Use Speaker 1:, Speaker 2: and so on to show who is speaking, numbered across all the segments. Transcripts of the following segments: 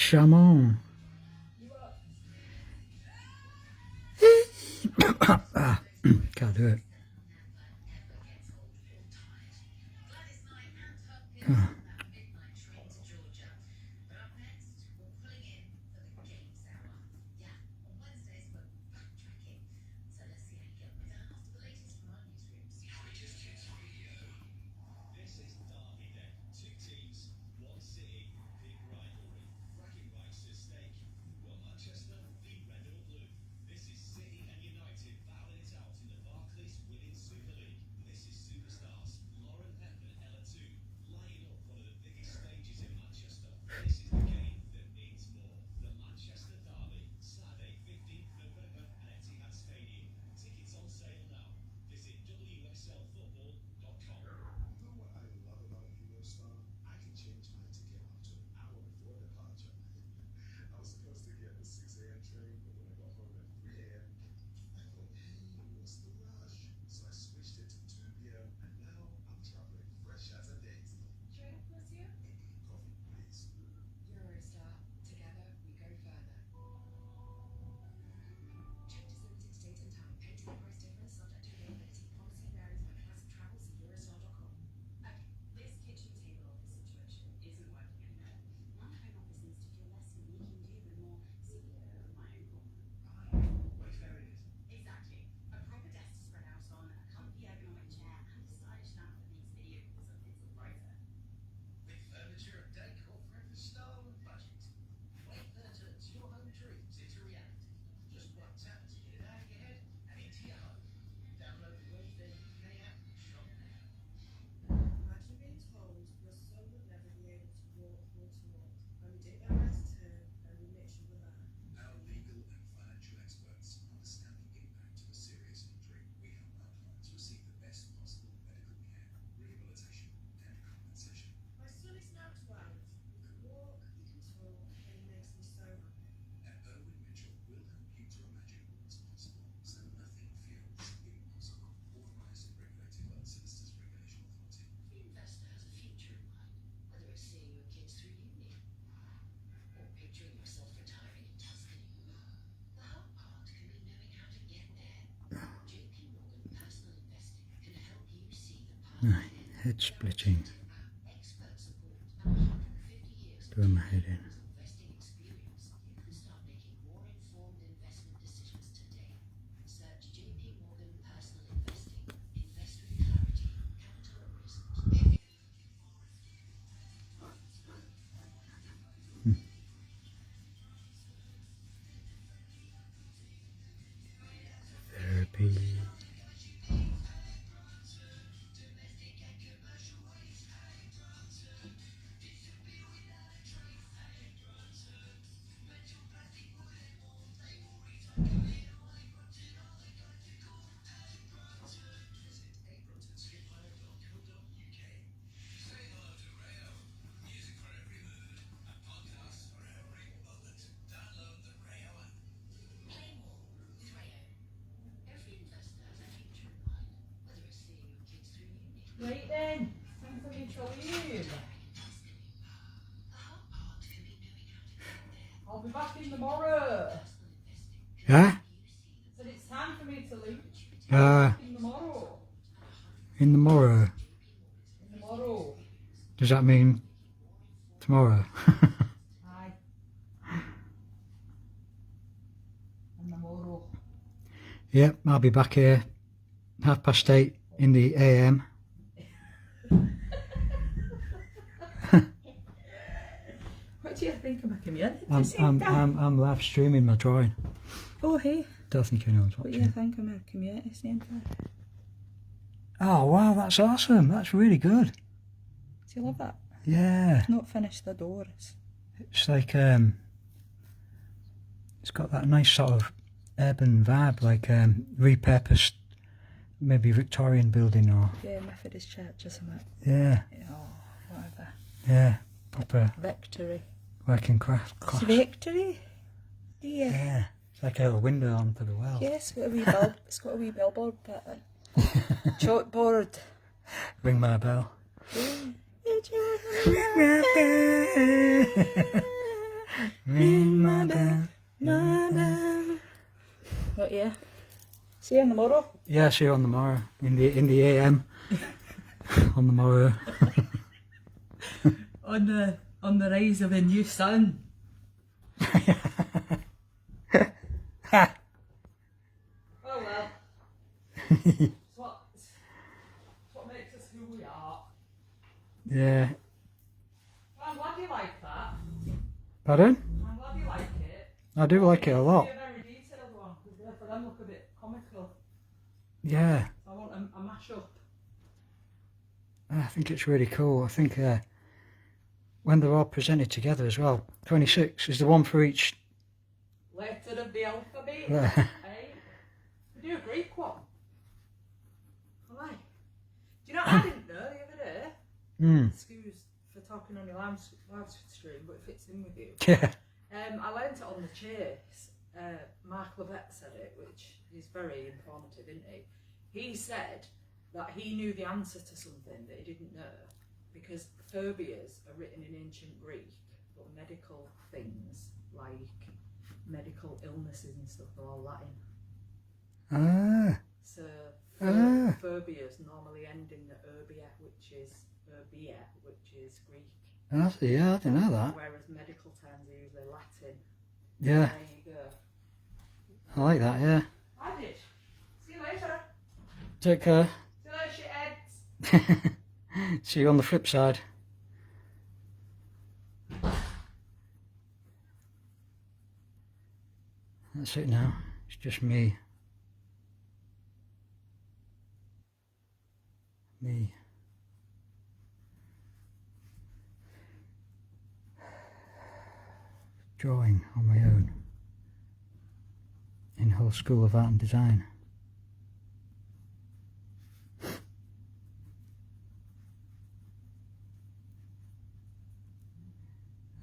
Speaker 1: Chamon. Can't do it. Oh. Head splitting. Doing my head in. Therapy.
Speaker 2: Right then, time for me to leave. I'll be back in tomorrow.
Speaker 1: Yeah?
Speaker 2: Said it's time for me to leave. In tomorrow.
Speaker 1: In the morrow.
Speaker 2: In tomorrow.
Speaker 1: Does that mean tomorrow?
Speaker 2: Aye. In tomorrow.
Speaker 1: Yep, I'll be back here 8:30 in the AM.
Speaker 2: What do you think of my community?
Speaker 1: I'm live streaming my drawing.
Speaker 2: Oh hey.
Speaker 1: Don't think anyone's
Speaker 2: What
Speaker 1: watching.
Speaker 2: do you think of my community centre?
Speaker 1: Oh wow, that's awesome. That's really good.
Speaker 2: Do you love that?
Speaker 1: Yeah.
Speaker 2: It's not finished the doors.
Speaker 1: It's like it's got that nice sort of urban vibe, like repurposed, maybe Victorian building or
Speaker 2: Yeah, Methodist church or something.
Speaker 1: yeah,
Speaker 2: Oh, whatever.
Speaker 1: yeah, proper
Speaker 2: Victory.
Speaker 1: working class.
Speaker 2: It's victory. Yeah.
Speaker 1: Yeah, it's like a little window onto the world.
Speaker 2: Yes, it's got a wee billboard put in. Chalkboard.
Speaker 1: Ring my bell. Ring my bell.
Speaker 2: My bell. But yeah. See you on the morrow.
Speaker 1: Yeah, see you on the morrow. In the AM. On the morrow.
Speaker 2: On the rise of a new sun. Oh well. It's what makes us who we are.
Speaker 1: Yeah.
Speaker 2: Well, I'm glad you like that.
Speaker 1: Pardon?
Speaker 2: I'm glad you like it.
Speaker 1: I do like it a lot.
Speaker 2: It's a very detailed one, because for them look a bit comical.
Speaker 1: Yeah.
Speaker 2: So I want a mash-up.
Speaker 1: I think it's really cool. I think when they're all presented together as well, 26 is the one for each
Speaker 2: Letter of the alphabet.
Speaker 1: letter.
Speaker 2: Hey, we do a Greek one. Why? Do you know what I didn't know the other day? Excuse for talking on your live stream, but it fits in with you.
Speaker 1: Yeah.
Speaker 2: I learnt it on the chase. Mark Levette said it, which is very informative, isn't he? He said that he knew the answer to something that he didn't know, because phobias are written in ancient Greek, but medical things like medical illnesses and stuff are all Latin.
Speaker 1: Ah.
Speaker 2: So phobias normally end in the urbia, which is Greek.
Speaker 1: Yeah, I didn't know that.
Speaker 2: Whereas medical terms are usually Latin.
Speaker 1: Yeah.
Speaker 2: There you go.
Speaker 1: I like that, yeah.
Speaker 2: I did. See you later.
Speaker 1: Take care.
Speaker 2: See you later, shitheads.
Speaker 1: See you on the flip side. That's it now. It's just me. Drawing on my own in Hull School of Art and Design. I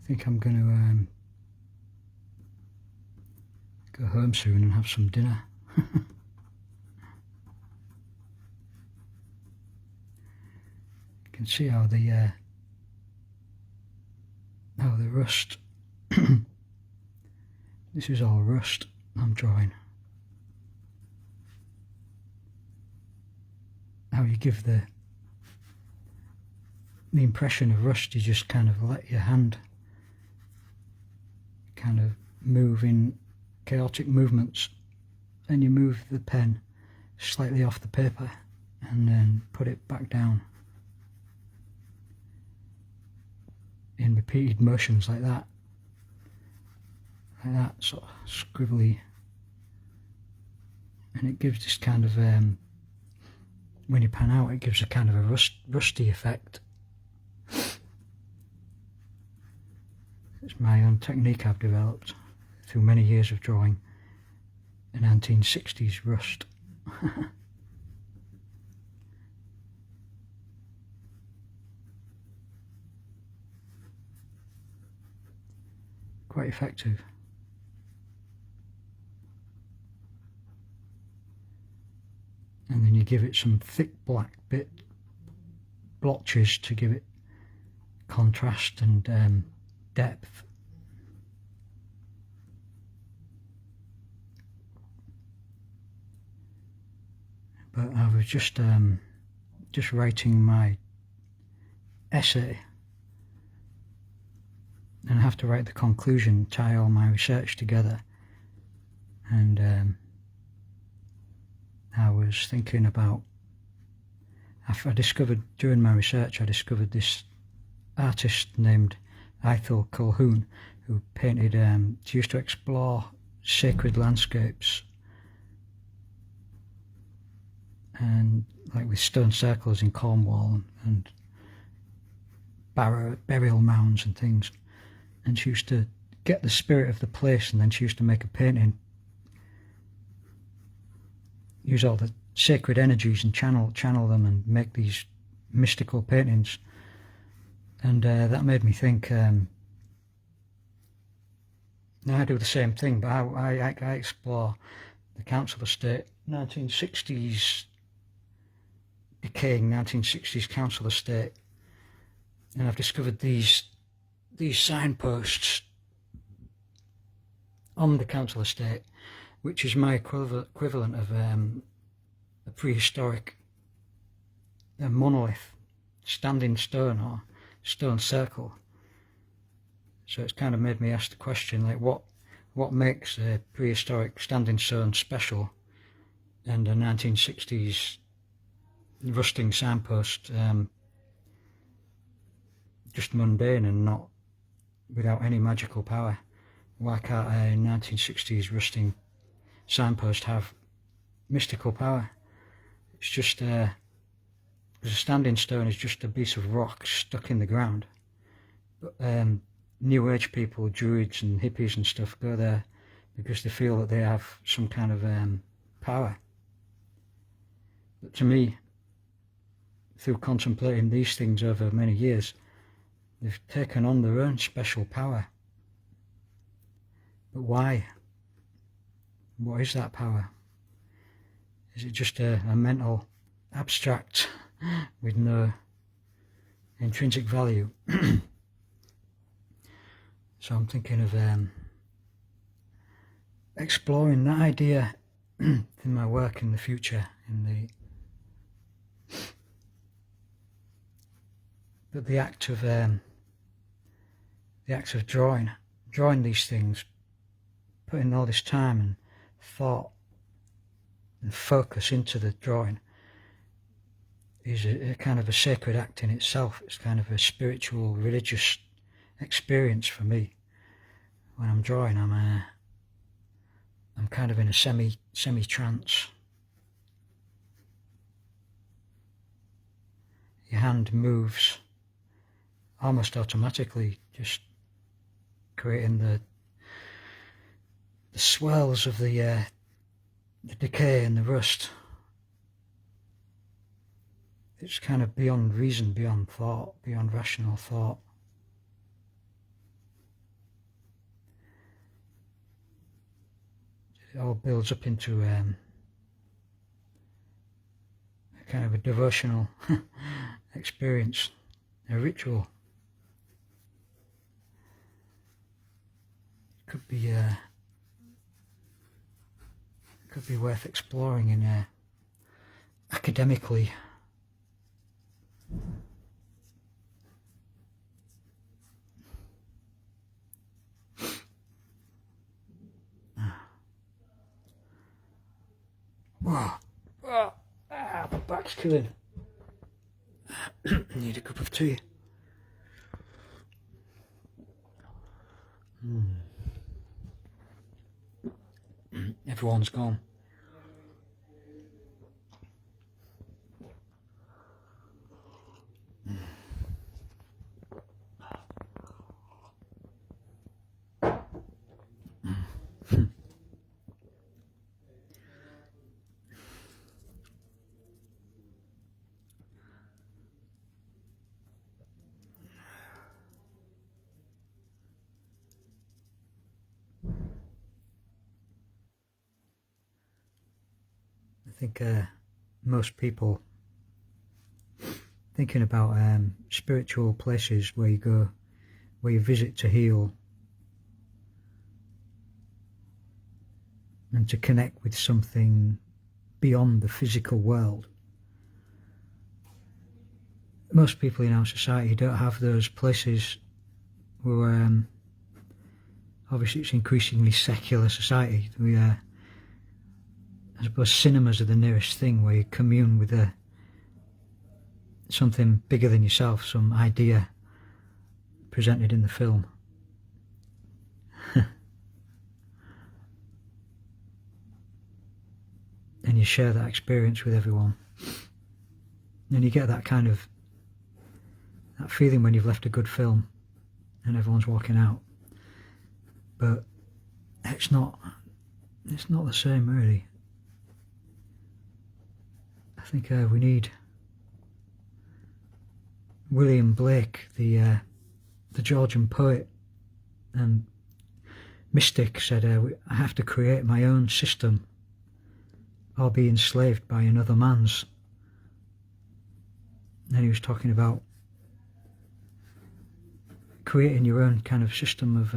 Speaker 1: think I'm going to go home soon and have some dinner. You can see how the rust. This is all rust I'm drawing. How you give the impression of rust, you just kind of let your hand kind of move in chaotic movements. Then you move the pen slightly off the paper and then put it back down in repeated motions like that sort of scribbly, and it gives this kind of when you pan out, it gives a kind of a rusty effect. It's my own technique I've developed through many years of drawing the 1960s rust. Quite effective. And then you give it some thick black blotches to give it contrast and depth. But I was just writing my essay, and I have to write the conclusion, tie all my research together, and I was thinking about, I discovered during my research, I discovered this artist named Ethel Colquhoun, who painted, she used to explore sacred landscapes, and like with stone circles in Cornwall and burial mounds and things, and she used to get the spirit of the place, and then she used to make a painting, use all the sacred energies and channel them and make these mystical paintings. And that made me think, now I do the same thing, but I explore the council estate, 1960s, decaying 1960s council estate, and I've discovered these signposts on the council estate, which is my equivalent of a prehistoric monolith, standing stone or stone circle. So it's kind of made me ask the question, like, what makes a prehistoric standing stone special and a 1960s rusting signpost just mundane and not without any magical power? Why can't a 1960s rusting signpost have mystical power? It's just because a standing stone is just a piece of rock stuck in the ground. But New Age people, druids and hippies and stuff, go there because they feel that they have some kind of power. But to me, through contemplating these things over many years, they've taken on their own special power. But why? What is that power? Is it just a mental abstract with no intrinsic value? So I'm thinking of exploring that idea in my work in the future. But the act of drawing these things, putting all this time and thought and focus into the drawing, is a kind of a sacred act in itself. It's kind of a spiritual, religious experience for me. When I'm drawing, I'm kind of in a semi-trance. Your hand moves almost automatically, just creating the swells of the decay and the rust. It's kind of beyond reason, beyond thought, beyond rational thought. It all builds up into a kind of a devotional experience, a ritual. Could be worth exploring in academically. Whoa. Oh, my back's killing. Need a cup of tea. Everyone's gone. I think most people thinking about spiritual places where you go, where you visit to heal and to connect with something beyond the physical world. Most people in our society don't have those places where, obviously it's increasingly secular society. I suppose cinemas are the nearest thing where you commune with something bigger than yourself, some idea presented in the film. And you share that experience with everyone. And you get that kind of that feeling when you've left a good film and everyone's walking out. But it's not the same, really. I think we need William Blake, the Georgian poet and mystic, said, I have to create my own system or be enslaved by another man's. And he was talking about creating your own kind of system of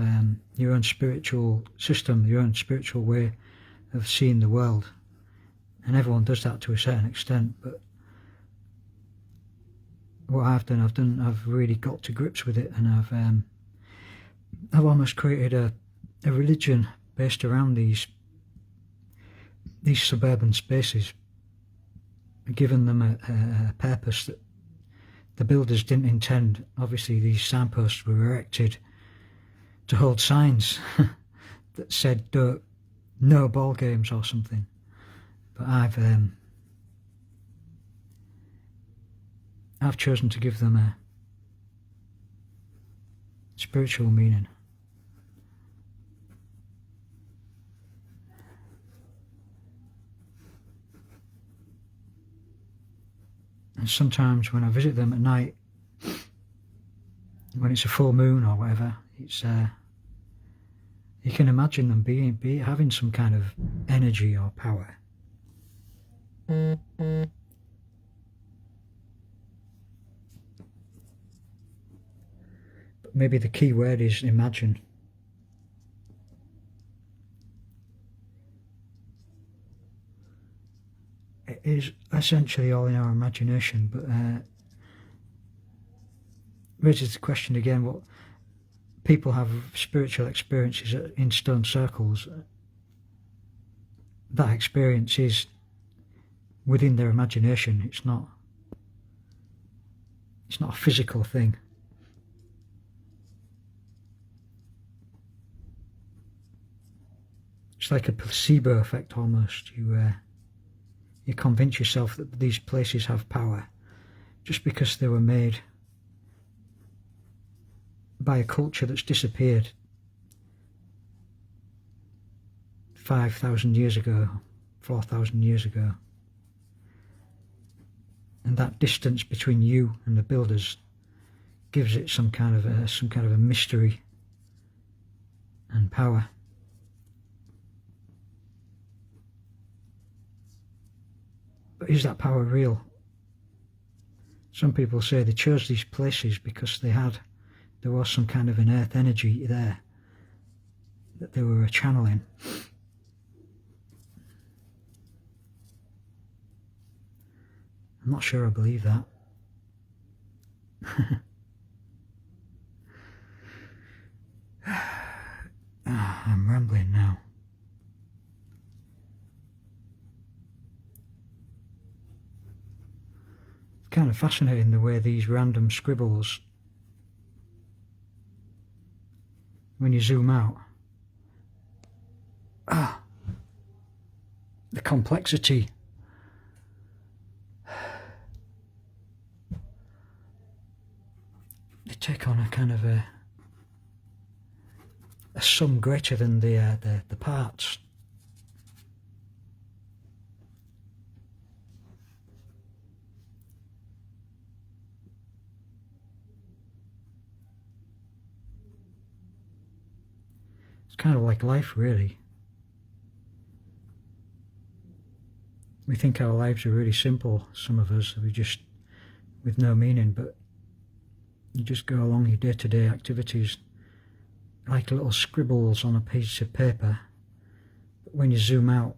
Speaker 1: your own spiritual system, your own spiritual way of seeing the world. And everyone does that to a certain extent, but what I've really got to grips with it, and I've almost created a religion based around these suburban spaces, given them a purpose that the builders didn't intend. Obviously, these signposts were erected to hold signs that said no ball games or something. But I've chosen to give them a spiritual meaning. And sometimes when I visit them at night, when it's a full moon or whatever, it's you can imagine them having some kind of energy or power. But maybe the key word is imagine. It is essentially all in our imagination, but raises the question again: what people have spiritual experiences in stone circles. That experience is within their imagination. It's not a physical thing. It's like a placebo effect almost. You convince yourself that these places have power just because they were made by a culture that's disappeared 5,000 years ago, 4,000 years ago. And that distance between you and the builders gives it some kind of a mystery and power. But is that power real? Some people say they chose these places because there was some kind of an earth energy there that they were channeling. I'm not sure I believe that. I'm rambling now. It's kind of fascinating the way these random scribbles, when you zoom out, the complexity. They take on a kind of a sum greater than the parts. It's kind of like life, really. We think our lives are really simple, some of us, with no meaning, but you just go along your day-to-day activities like little scribbles on a piece of paper. But when you zoom out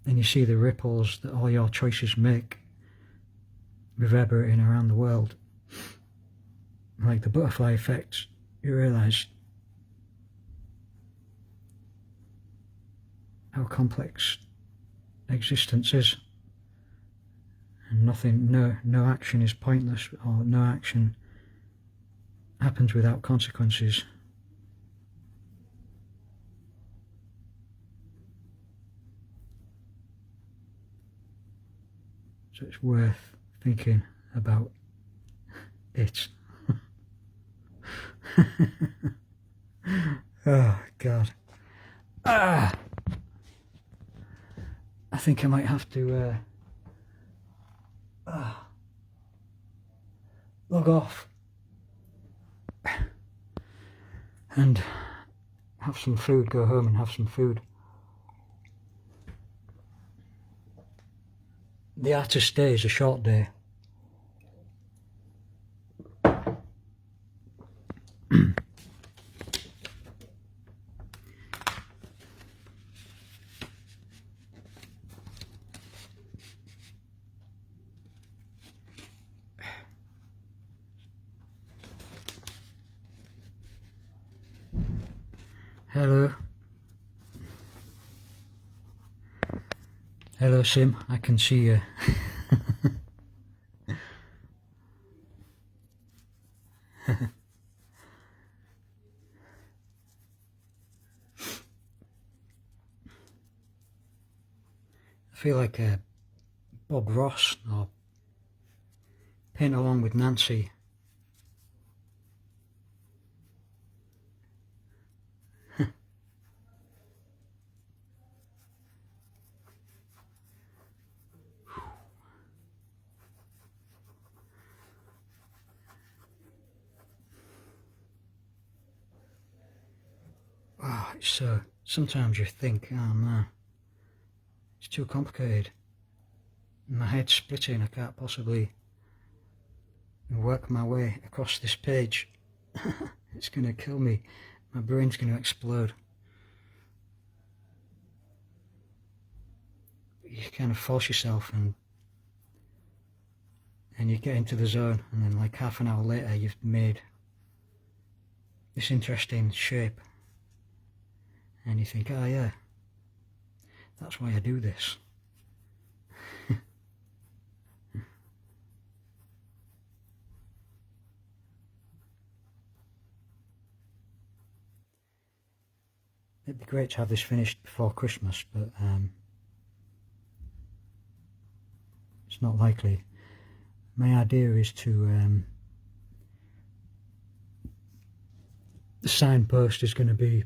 Speaker 1: and you see the ripples that all your choices make reverberating around the world, like the butterfly effect, you realise how complex existence is. And no action is pointless, or no action happens without consequences. So it's worth thinking about it. Oh God. I think I might have to log off and have some food, go home and have some food. The artist's day is a short day. Hello. Hello, Sim. I can see you. I feel like Bob Ross or Paint Along with Nancy. Oh, it's so. Sometimes you think, oh man, it's too complicated. My head's splitting. I can't possibly work my way across this page. It's going to kill me. My brain's going to explode. You kind of force yourself and you get into the zone, and then like half an hour later you've made this interesting shape and you think, oh yeah, that's why I do this. It'd be great to have this finished before Christmas, but it's not likely. My idea is to the signpost is going to be,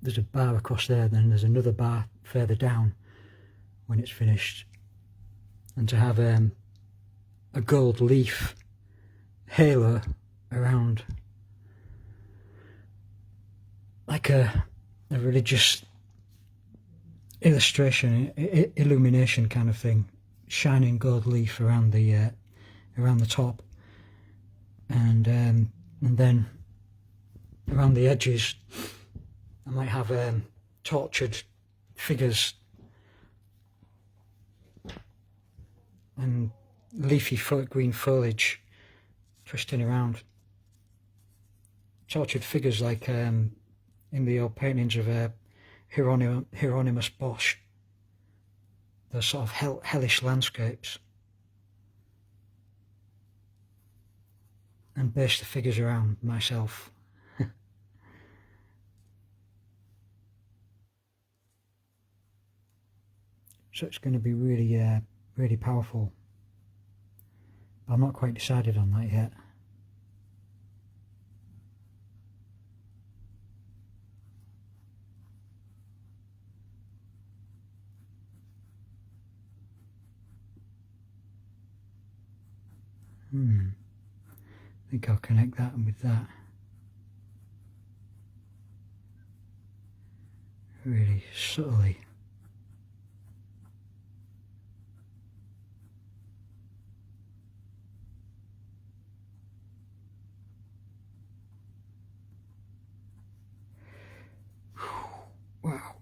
Speaker 1: there's a bar across there, then there's another bar further down when it's finished, and to have a gold leaf halo around, like a religious illustration, illumination kind of thing, shining gold leaf around the top, and then around the edges I might have tortured figures and leafy green foliage twisting around. Tortured figures like in the old paintings of Hieronymus Bosch. Those sort of hellish landscapes. And base the figures around myself. So it's going to be really, really powerful. But I'm not quite decided on that yet. I think I'll connect that with that. Really subtly. Wow.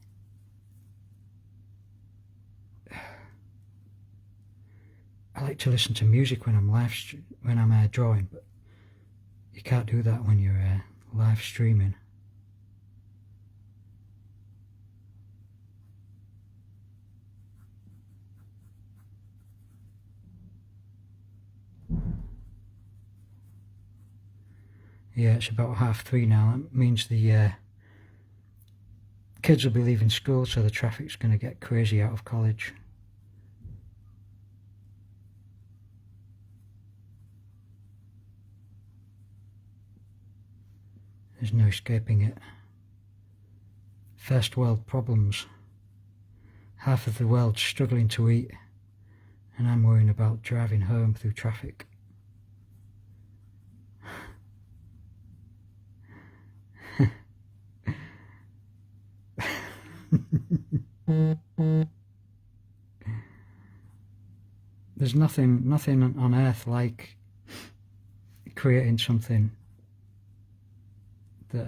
Speaker 1: I like to listen to music when I'm drawing, but you can't do that when you're live streaming. Yeah, it's about 3:30 now. That means the kids will be leaving school, so the traffic's going to get crazy out of college. There's no escaping it. First world problems. Half of the world's struggling to eat, and I'm worrying about driving home through traffic. There's nothing on earth like creating something that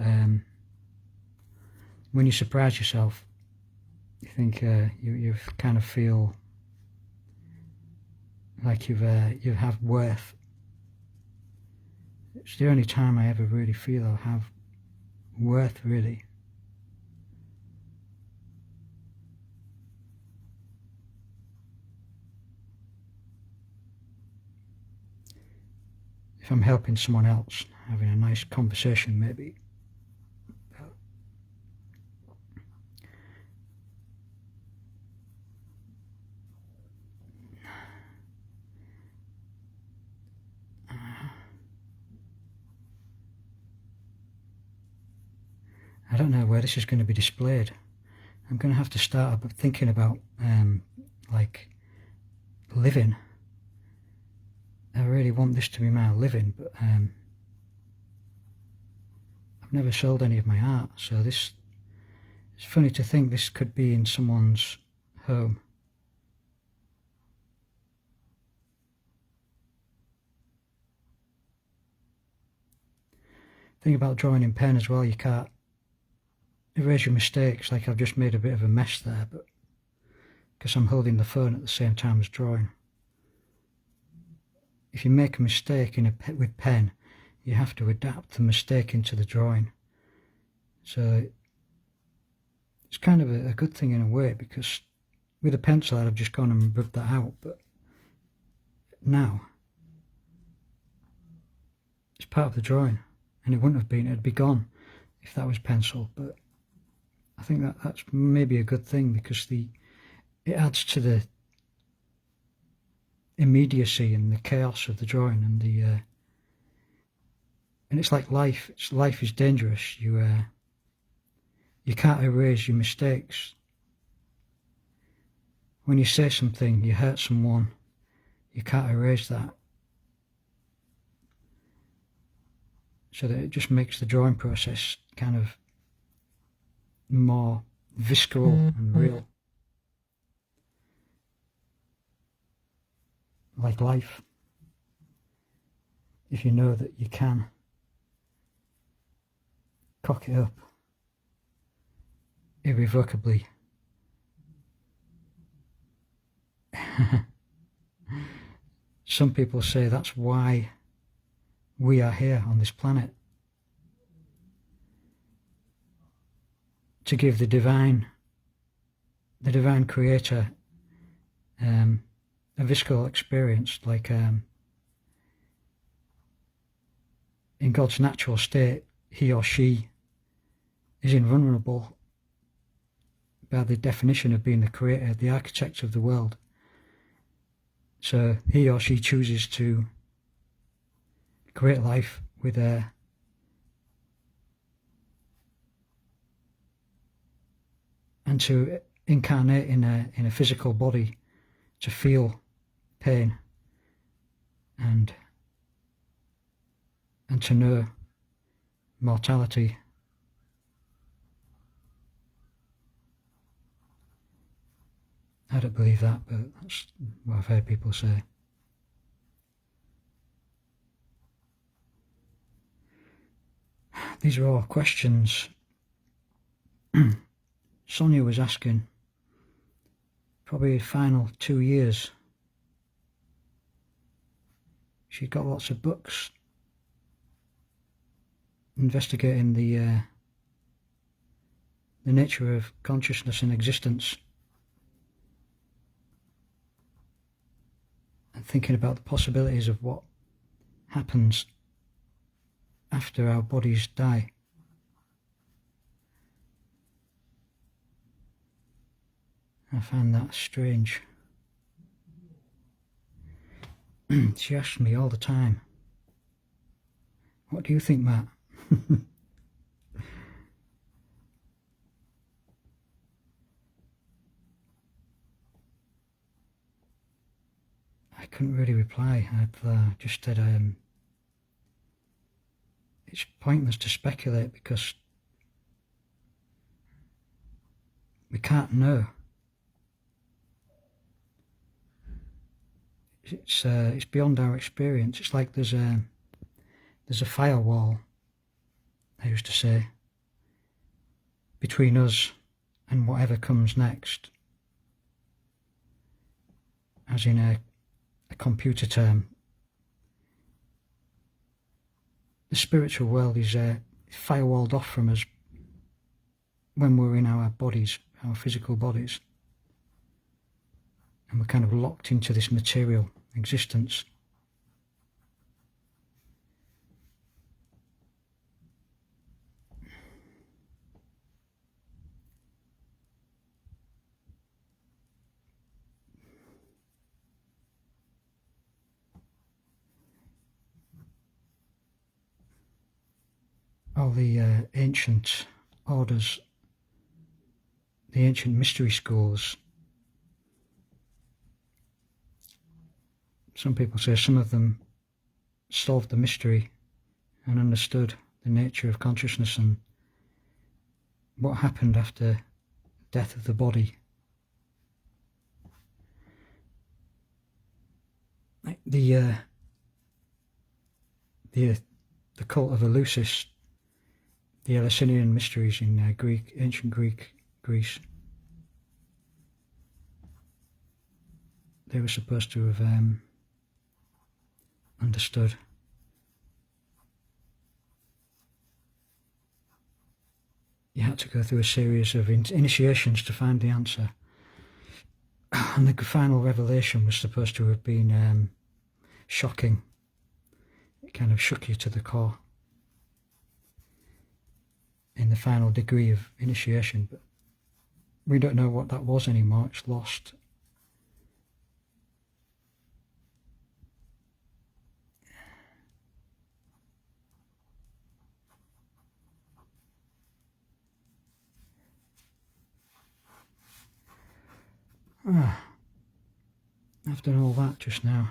Speaker 1: when you surprise yourself, you think you kind of feel like you have worth. It's the only time I ever really feel I have worth, really. If I'm helping someone else, having a nice conversation maybe. I don't know where this is going to be displayed. I'm going to have to start thinking about like living. I really want this to be my living, but I've never sold any of my art, so it's funny to think this could be in someone's home. The thing about drawing in pen as well, you can't erase your mistakes. Like I've just made a bit of a mess there, but because I'm holding the phone at the same time as drawing. If you make a mistake with pen, you have to adapt the mistake into the drawing. So it's kind of a good thing in a way, because with a pencil I'd have just gone and rubbed that out, but now it's part of the drawing, and it wouldn't have been, it'd be gone if that was pencil. But I think that's maybe a good thing, because it adds to the immediacy and the chaos of the drawing, and it's like life. Life is dangerous. You can't erase your mistakes. When you say something, you hurt someone, you can't erase that. So that it just makes the drawing process kind of more visceral and real. Like life. If you know that you can cock it up irrevocably. Some people say that's why we are here on this planet. To give the divine creator a visceral experience, like in God's natural state, he or she is invulnerable by the definition of being the creator, the architect of the world. So he or she chooses to create life with and to incarnate in a physical body, to feel pain and to know mortality. I don't believe that, but that's what I've heard people say. These are all questions Sonia was asking, probably the final 2 years. She's got lots of books investigating the nature of consciousness and existence, and thinking about the possibilities of what happens after our bodies die. I find that strange. She asks me all the time, "What do you think, Matt?" I couldn't really reply. I've just said it's pointless to speculate, because we can't know. It's beyond our experience. It's like there's a firewall, I used to say, between us and whatever comes next. As in a computer term, the spiritual world is firewalled off from us when we're in our bodies, our physical bodies, and we're kind of locked into this material existence. All the ancient orders, the ancient mystery schools, some people say some of them solved the mystery and understood the nature of consciousness and what happened after death of the body. Like the cult of Eleusis, the Eleusinian mysteries in ancient Greece. They were supposed to have understood. You had to go through a series of initiations to find the answer. And the final revelation was supposed to have been shocking. It kind of shook you to the core in the final degree of initiation, but we don't know what that was anymore. It's lost. I've done all that just now.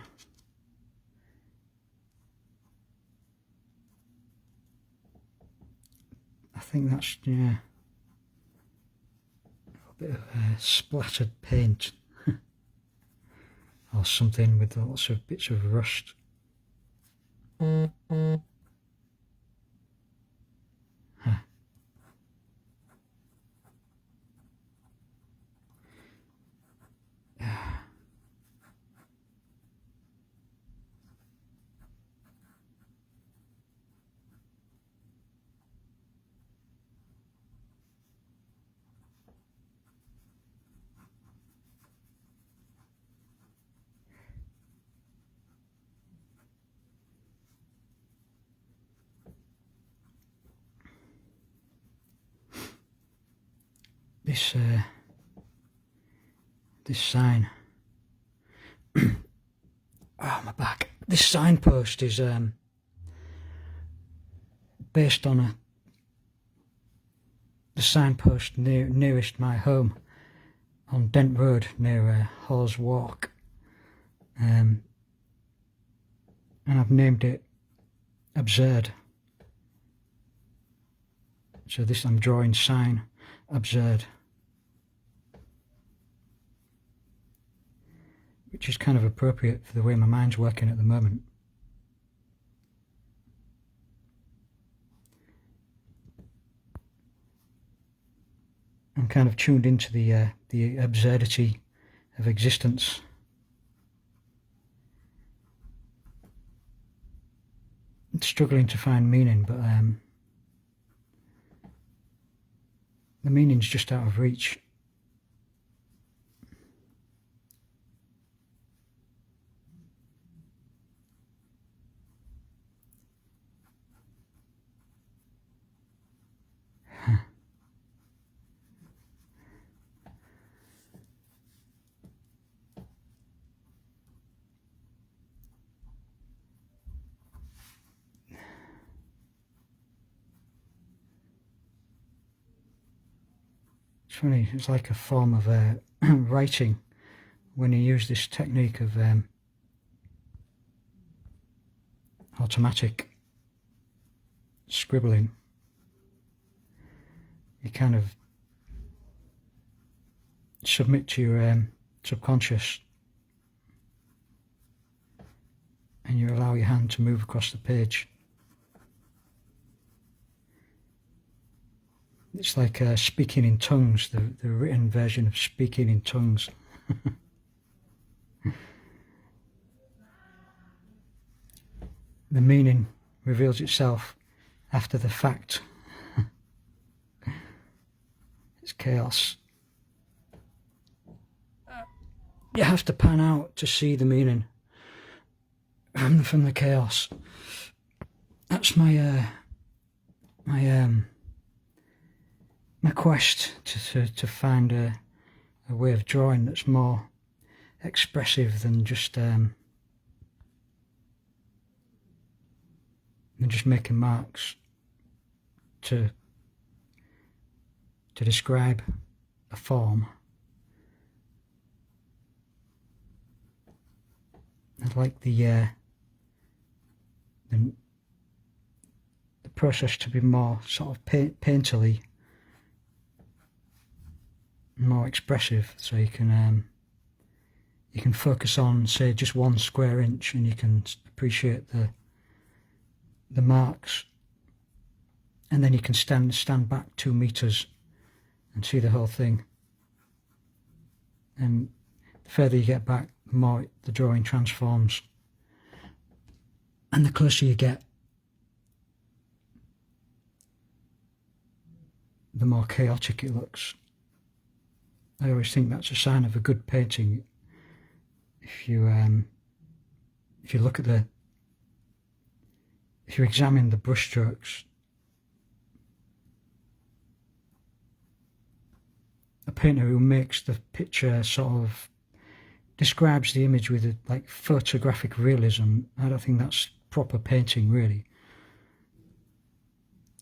Speaker 1: I think that's, yeah, a bit of splattered paint or something with lots of bits of rust. Huh. This sign. Oh, my back. This signpost is based on the signpost nearest my home on Dent Road near Hawes Walk, and I've named it Absurd. So this, I'm drawing sign Absurd, which is kind of appropriate for the way my mind's working at the moment. I'm kind of tuned into the absurdity of existence. I'm struggling to find meaning, but the meaning's just out of reach. It's funny, it's like a form of writing when you use this technique of automatic scribbling. You kind of submit to your subconscious, and you allow your hand to move across the page. It's like speaking in tongues, the written version of speaking in tongues. The meaning reveals itself after the fact. chaos. You have to pan out to see the meaning from the chaos. That's my my quest to find a way of drawing that's more expressive than just making marks to describe a form. I'd like the process to be more sort of painterly, more expressive, so you can focus on, say, just 1 square inch, and you can appreciate the marks, and then you can stand back 2 meters and see the whole thing. And the further you get back, the more the drawing transforms, and the closer you get, the more chaotic it looks. I always think that's a sign of a good painting. If you look at if you examine the brushstrokes, a painter who makes the picture sort of describes the image with like photographic realism, I don't think that's proper painting, really.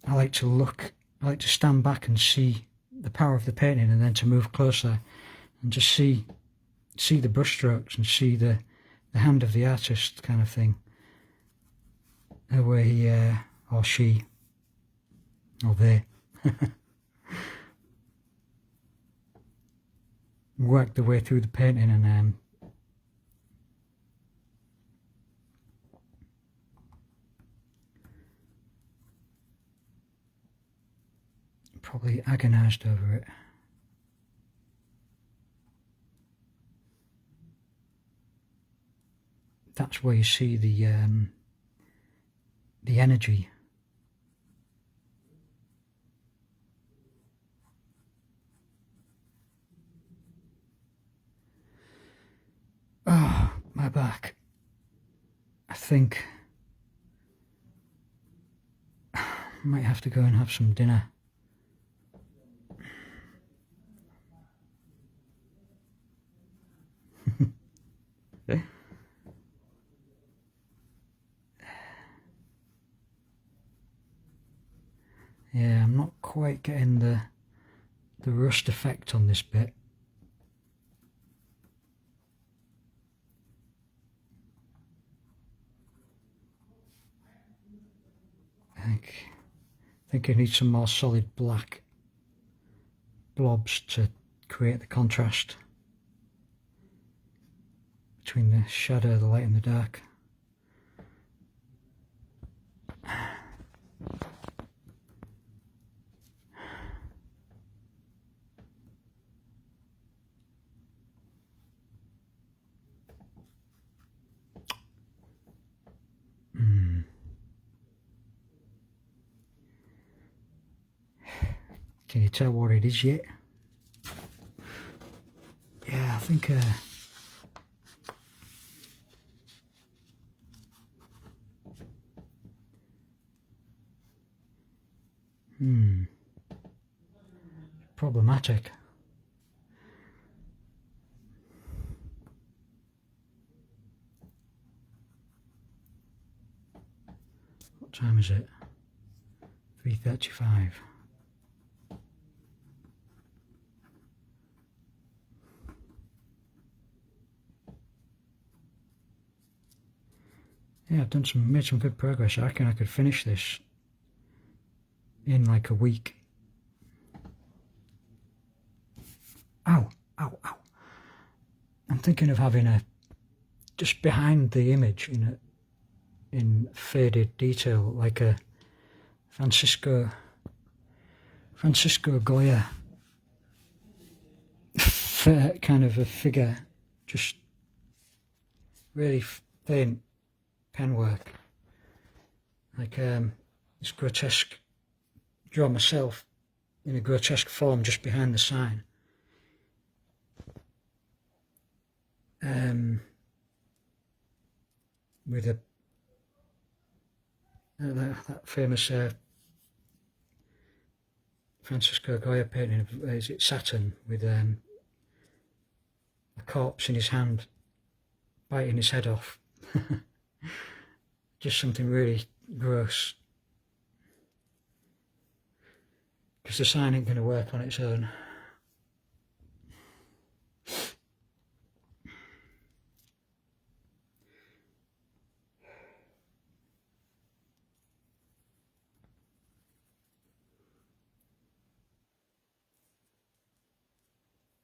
Speaker 1: I like to stand back and see the power of the painting, and then to move closer and just see the brushstrokes and see the hand of the artist, kind of thing. The way he or she or they work their way through the painting, and probably agonised over it. That's where you see the energy. Oh, my back. I think I might have to go and have some dinner. Yeah, I'm not quite getting the rust effect on this bit. I think I need some more solid black blobs to create the contrast between the shadow, the light and the dark. Can you tell what it is yet? Yeah, I think problematic. What time is it? 3:35. Yeah, I've made some good progress. I reckon I could finish this in like a week. Ow, ow, ow. I'm thinking of having just behind the image in faded detail, like a Francisco Goya kind of a figure, just really thin pen work, like this grotesque, draw myself in a grotesque form just behind the sign. With that famous Francisco Goya painting of, is it Saturn, with a corpse in his hand, biting his head off. Just something really gross. Because the sign ain't going to work on its own.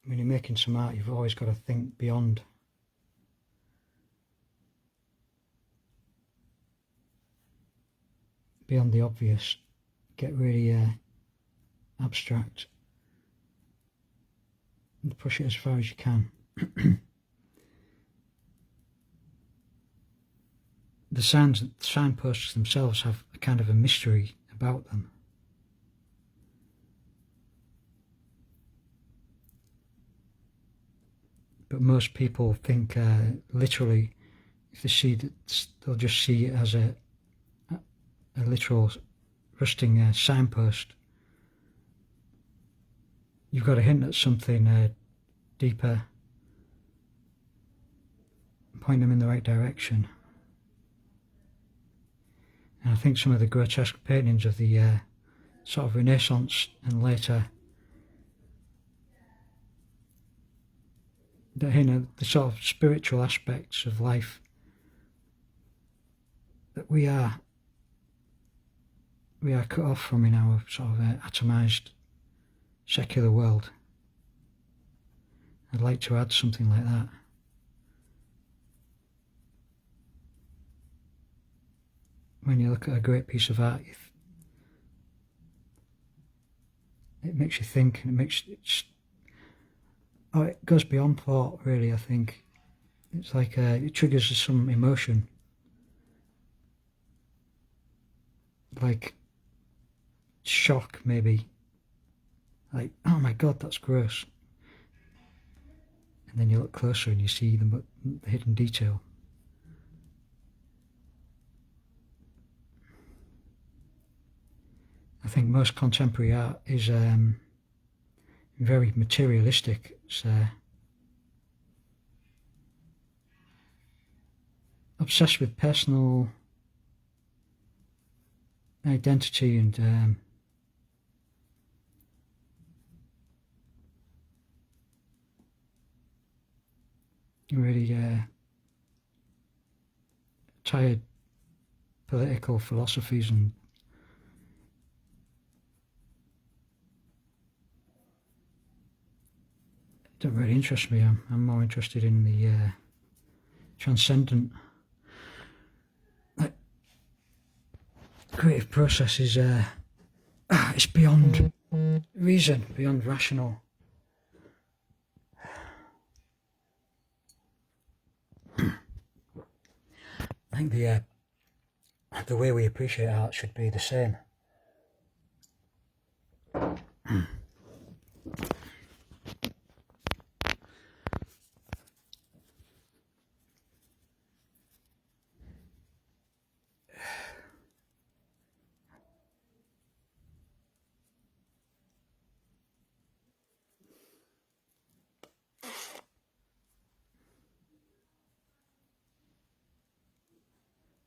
Speaker 1: When you're making some art, you've always got to think beyond. Beyond the obvious. Get really abstract. And push it as far as you can. The signposts themselves have a kind of a mystery about them. But most people think literally, if they see it, they'll just see it as a literal rusting signpost. You've got to hint at something deeper, point them in the right direction. And I think some of the grotesque paintings of the sort of Renaissance and later, that hint at the sort of spiritual aspects of life that we are cut off from in our sort of atomised secular world. I'd like to add something like that. When you look at a great piece of art, it makes you think, and it goes beyond thought, really. I think it's like it triggers some emotion, like shock, maybe. Like, oh my God, that's gross. And then you look closer and you see the hidden detail. I think most contemporary art is very materialistic. It's obsessed with personal identity and really tired political philosophies, and it don't really interest me. I'm more interested in the transcendent. Like, creative process is it's beyond reason, beyond rational. I think the way we appreciate art should be the same.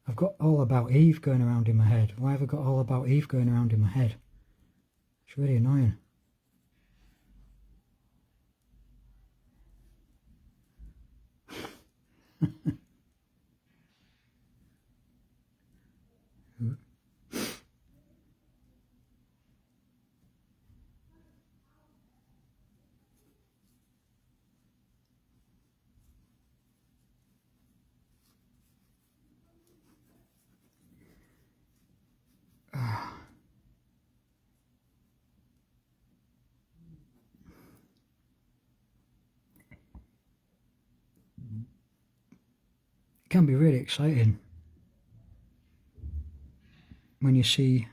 Speaker 1: I've got All About Eve going around in my head. Why have I got All About Eve going around in my head? It's really annoying. It can be really exciting when you see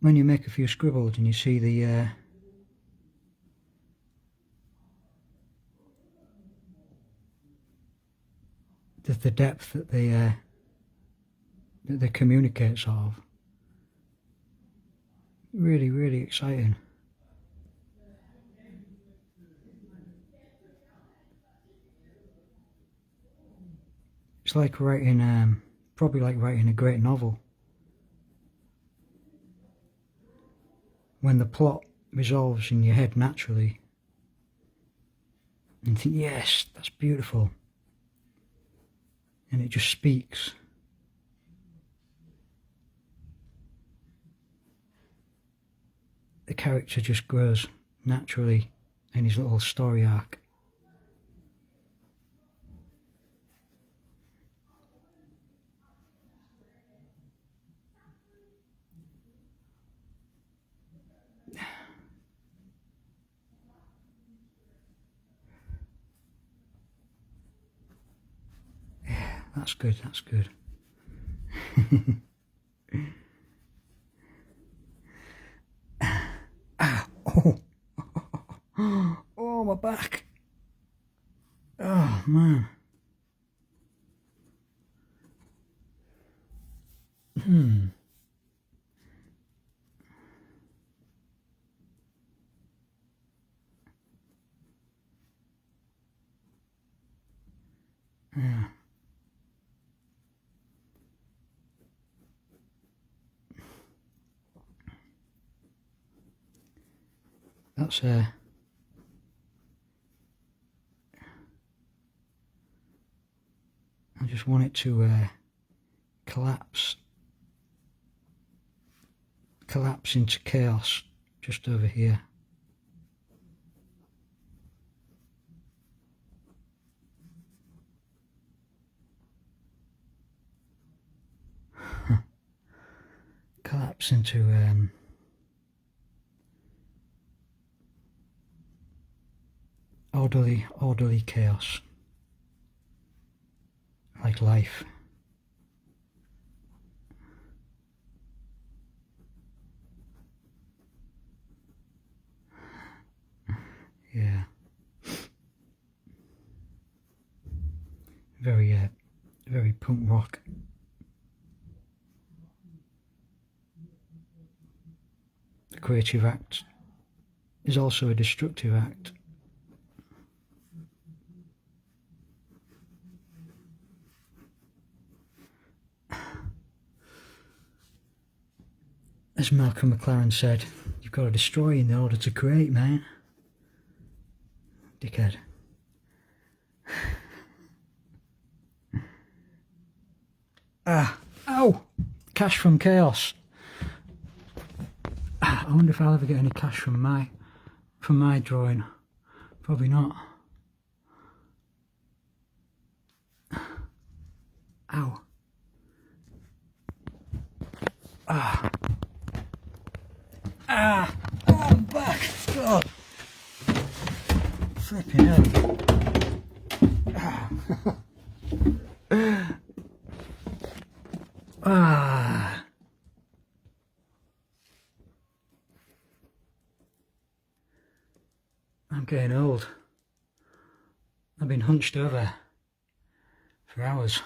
Speaker 1: when you make a few scribbles and you see the depth that they communicate, sort of. Really, really exciting. It's like writing, probably like writing a great novel. When the plot resolves in your head naturally, and you think, yes, that's beautiful, and it just speaks. The character just grows naturally in his little story arc. Yeah, that's good, that's good. Oh, oh, my back. Oh, man. Yeah. That's I just want it to collapse into chaos just over here. Collapse into orderly chaos, like life. Yeah. Very punk rock. The creative act is also a destructive act. As Malcolm McLaren said, you've got to destroy in order to create, man. Dickhead. Ow! Cash from chaos. I wonder if I'll ever get any cash from my drawing. Probably not. Ow. Oh, I'm back. God. Flipping hell. I'm getting old. I've been hunched over for hours.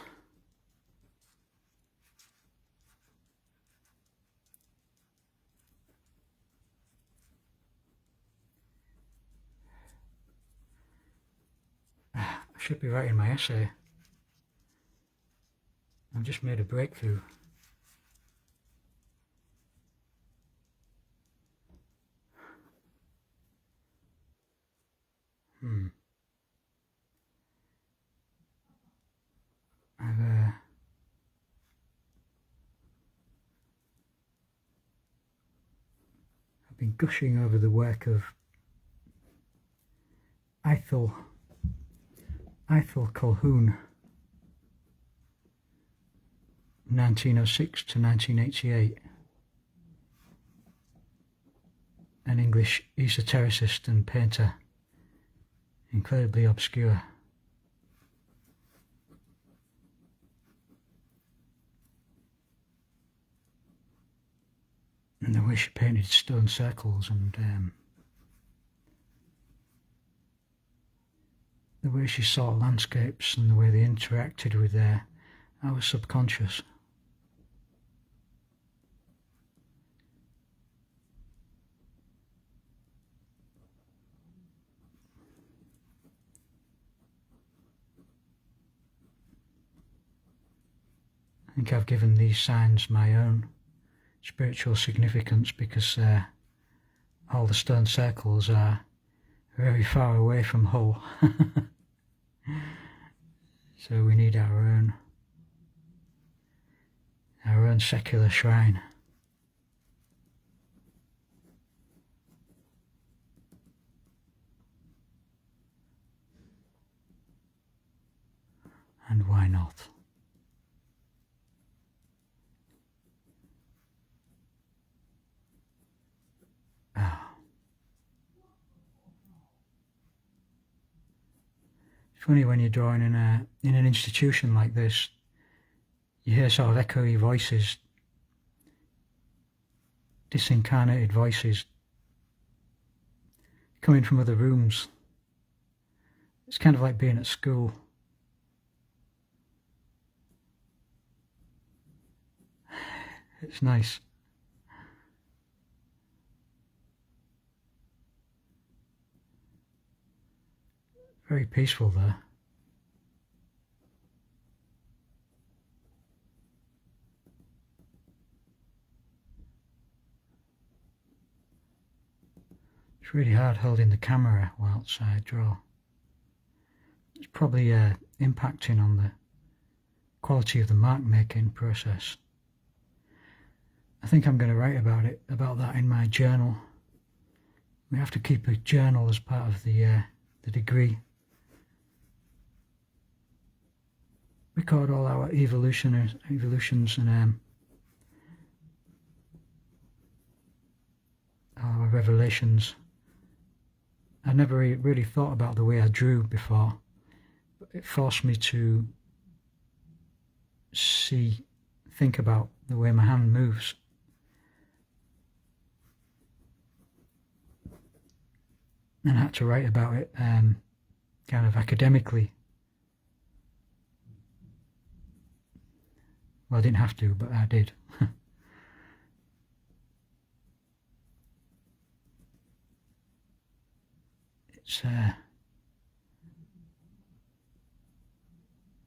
Speaker 1: I should be writing my essay. I've just made a breakthrough. I've been gushing over the work of Ethel Colquhoun, 1906 to 1988, an English esotericist and painter, incredibly obscure. And the way she painted stone circles, and the way she saw landscapes and the way they interacted with our subconscious. I think I've given these signs my own spiritual significance, because all the stone circles are very far away from Hull. So we need our own secular shrine. And why not? It's funny when you're drawing in an institution like this, you hear sort of echoey voices, disincarnated voices coming from other rooms. It's kind of like being at school. It's nice. Very peaceful there. It's really hard holding the camera whilst I draw. It's probably impacting on the quality of the mark making process. I think I'm going to write about that in my journal. We have to keep a journal as part of the degree. Record all our evolutions and our revelations. I never really thought about the way I drew before, but it forced me to think about the way my hand moves. And I had to write about it kind of academically. Well, I didn't have to, but I did. It's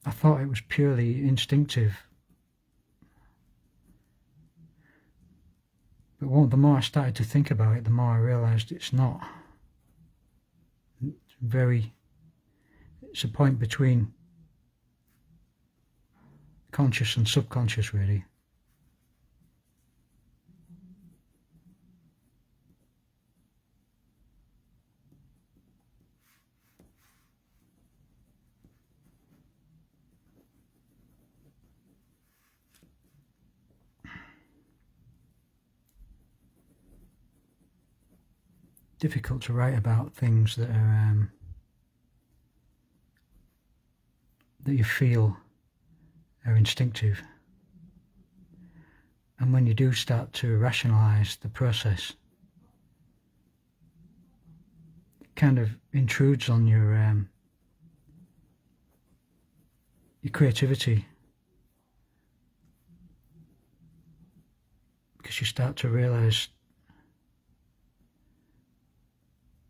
Speaker 1: I thought it was purely instinctive, but the more I started to think about it, the more I realised it's not. It's a point between conscious and subconscious, really. Difficult to write about things that are that you feel are instinctive, and when you do start to rationalise the process, it kind of intrudes on your creativity, because you start to realise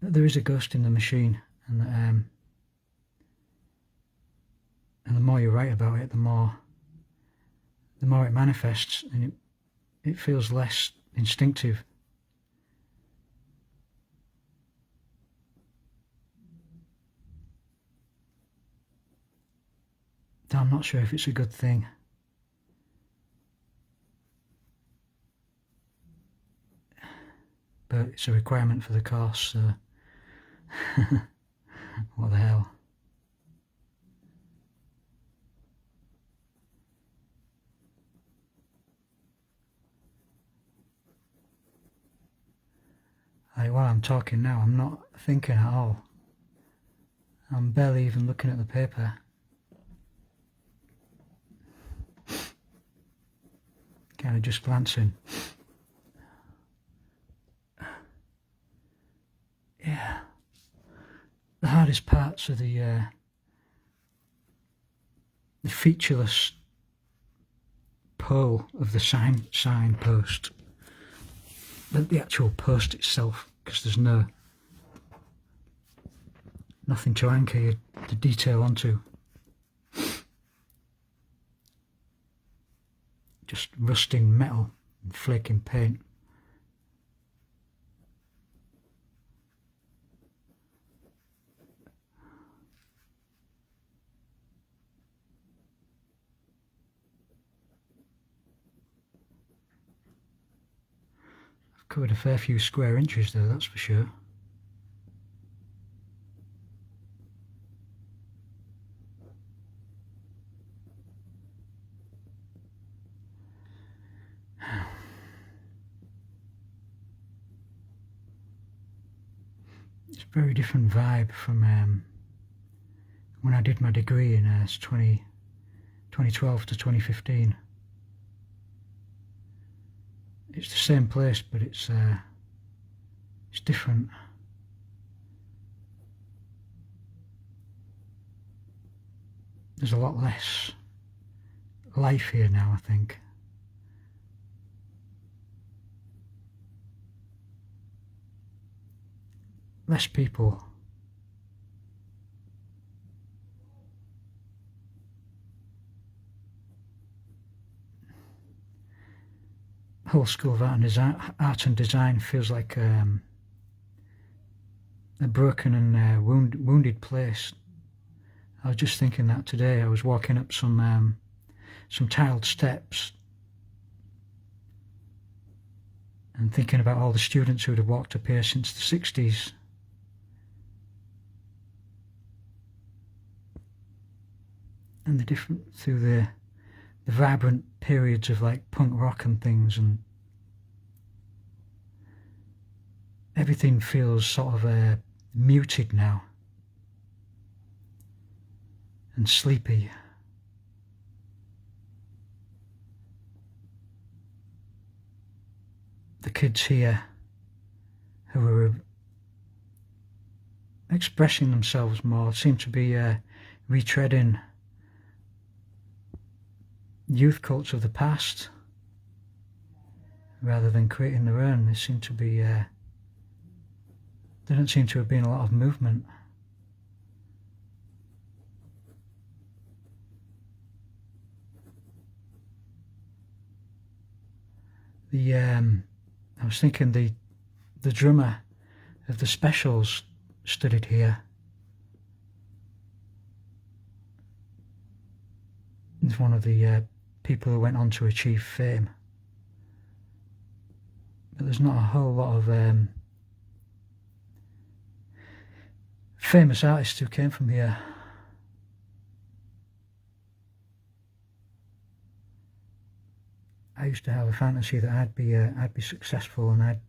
Speaker 1: that there is a ghost in the machine, and that, and the more you write about it, the more it manifests, and it feels less instinctive. I'm not sure if it's a good thing. But it's a requirement for the course, so what the hell. While I'm talking now, I'm not thinking at all. I'm barely even looking at the paper. Kind of just glancing. yeah, the hardest parts are the featureless pole of the signpost, the actual post itself, because there's nothing to anchor the detail onto. Just rusting metal and flaking paint. I've covered a fair few square inches there, that's for sure. It's a very different vibe from when I did my degree in 2012 to 2015. It's the same place, but it's different. There's a lot less life here now, I think. Less people. Whole School of Art and Design feels like a broken and wounded place. I was just thinking that today. I was walking up some tiled steps and thinking about all the students who had walked up here since the 60s. And the different, through the vibrant periods of like punk rock and things, and everything feels sort of muted now and sleepy. The kids here who are expressing themselves more seem to be retreading youth culture of the past rather than creating their own. They seem to be there don't seem to have been a lot of movement. I was thinking the drummer of the Specials studied here. He's one of the people who went on to achieve fame. But there's not a whole lot of famous artists who came from here. I used to have a fantasy that I'd be successful and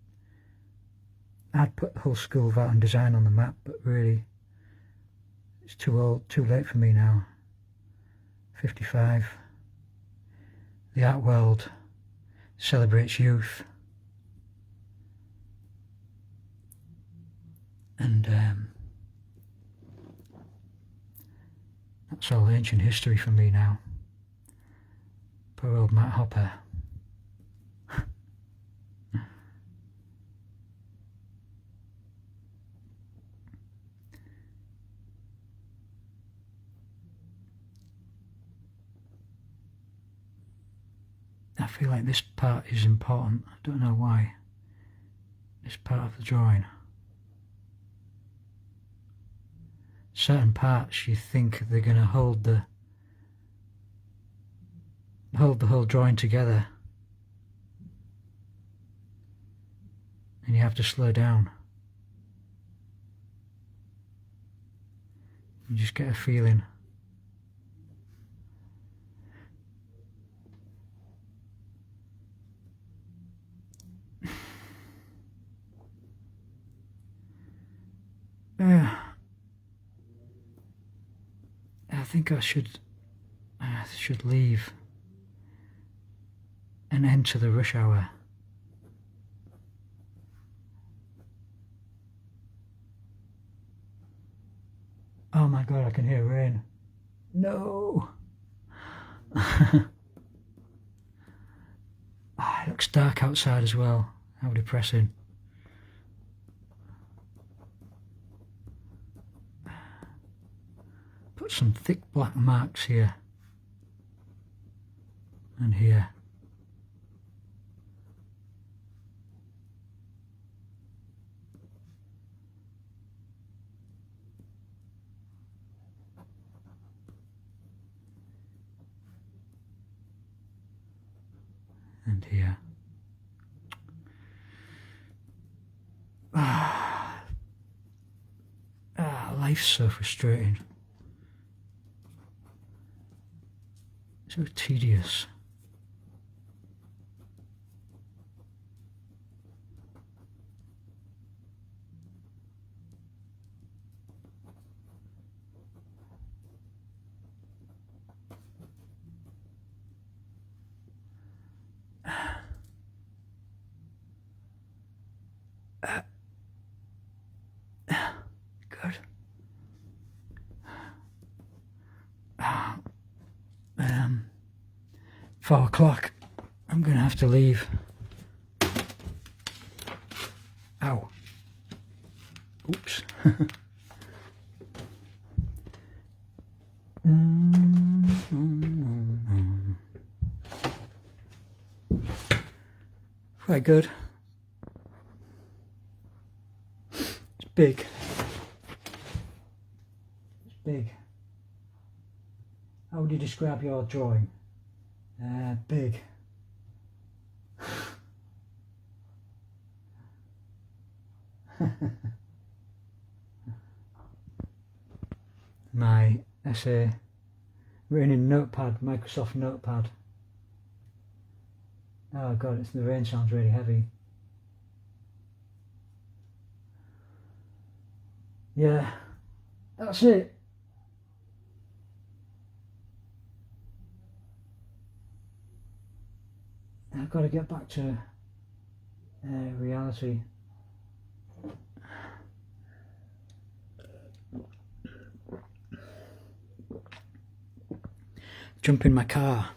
Speaker 1: I'd put the whole School of Art and Design on the map, but really it's too late for me now. 55. The art world celebrates youth, and that's all ancient history for me now. Poor old Matt Hopper. I feel like this part is important. I don't know why. This part of the drawing. Certain parts you think they're going to hold the whole drawing together, and you have to slow down. You just get a feeling. I think I should leave and enter the rush hour. Oh my god, I can hear rain. No! It looks dark outside as well. How depressing. Put some thick black marks here. And here. And here. Life's so frustrating. So tedious. Good. 4 o'clock. I'm gonna have to leave. Ow. Oops. Quite good. It's big. It's big. How would you describe your drawing? Big. My essay written in Notepad, Microsoft Notepad. Oh god, the rain sounds really heavy. Yeah, that's it. I've got to get back to reality. Jump in my car.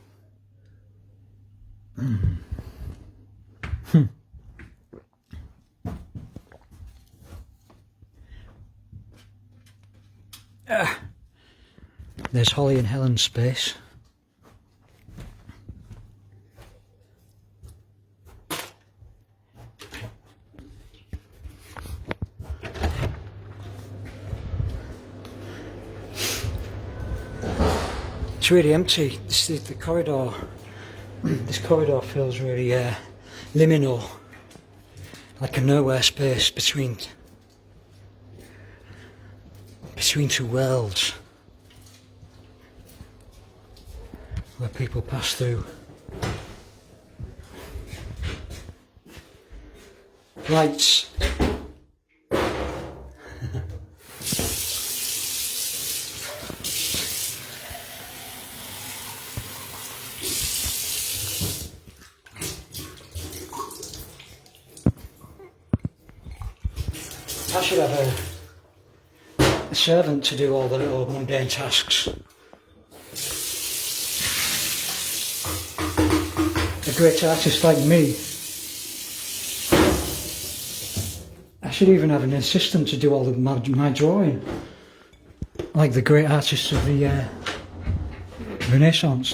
Speaker 1: There's Holly and Helen's space. It's really empty. The corridor. This corridor feels really liminal, like a nowhere space between two worlds, where people pass through. Lights. I should have a servant to do all the little mundane tasks. A great artist like me. I should even have an assistant to do all my drawing. Like the great artists of the Renaissance.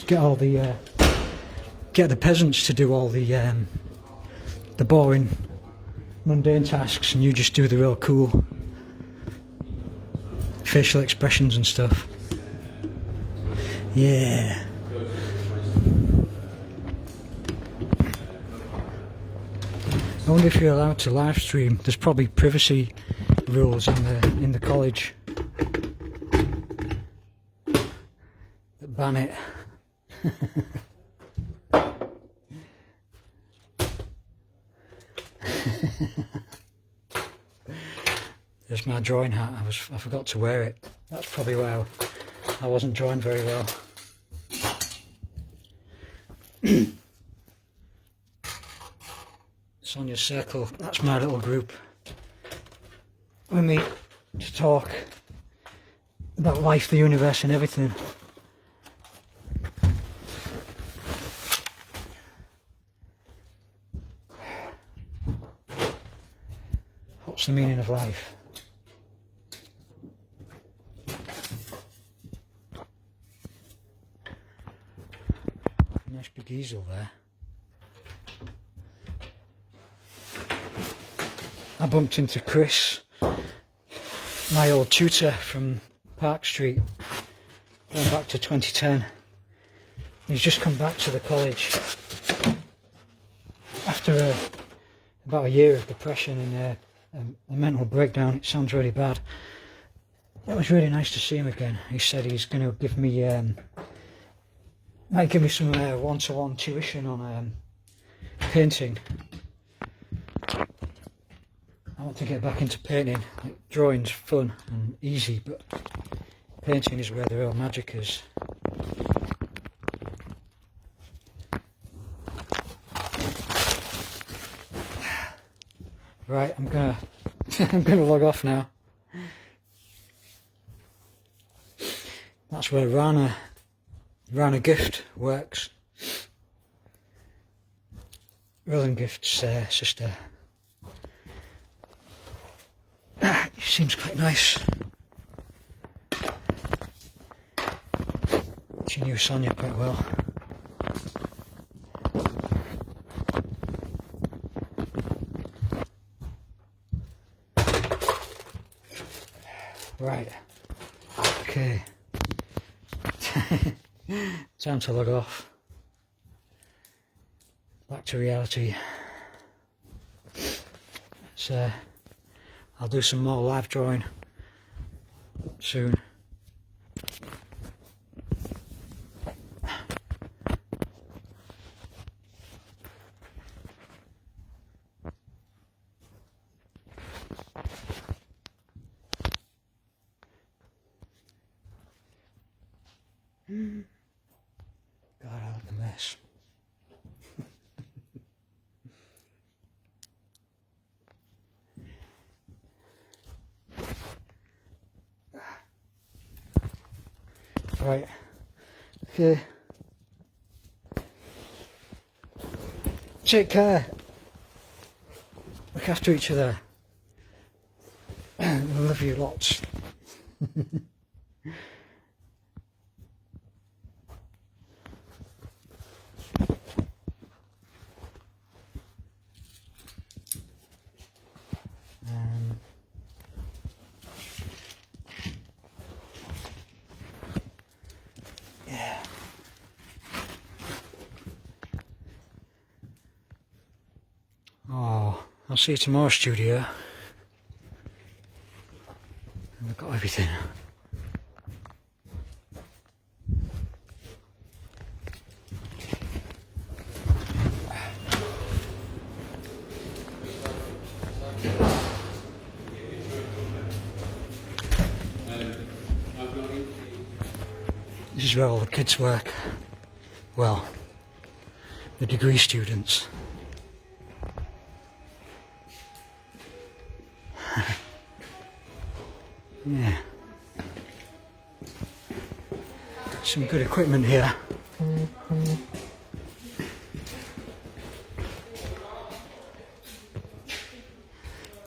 Speaker 1: Get the peasants to do all the boring mundane tasks, and you just do the real cool facial expressions and stuff. Yeah. I wonder if you're allowed to live stream. There's probably privacy rules in the college that ban it. There's my drawing hat. I forgot to wear it. That's probably why I wasn't drawing very well. Sonia's Circle. That's my little group. We meet to talk about life, the universe and everything. What's the meaning of life? Nice big easel there. I bumped into Chris, my old tutor from Park Street, going back to 2010. He's just come back to the college after about a year of depression and a mental breakdown. It sounds really bad. It was really nice to see him again. He said he's going to give me, might give me some one-to-one tuition on painting. I want to get back into painting. Like, drawing's fun and easy, but painting is where the real magic is. Right, I'm gonna I'm gonna log off now. That's where Rana Gift works. Roland Gift's sister. She seems quite nice. She knew Sonia quite well. Right. Okay. Time to log off. Back to reality. So I'll do some more live drawing soon. God, I look a mess. Right. Okay. Take care. Look after each other. I love you lots. Yeah. Oh, I'll see you tomorrow, studio. I've got everything. This is where all the kids work. Well, the degree students. Yeah. Some good equipment here.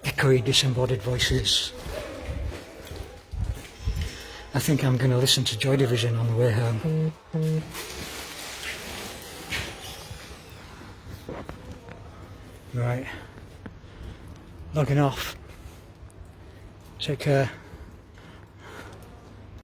Speaker 1: Echoey disembodied voices. I think I'm going to listen to Joy Division on the way home. Right. Logging off. Take care.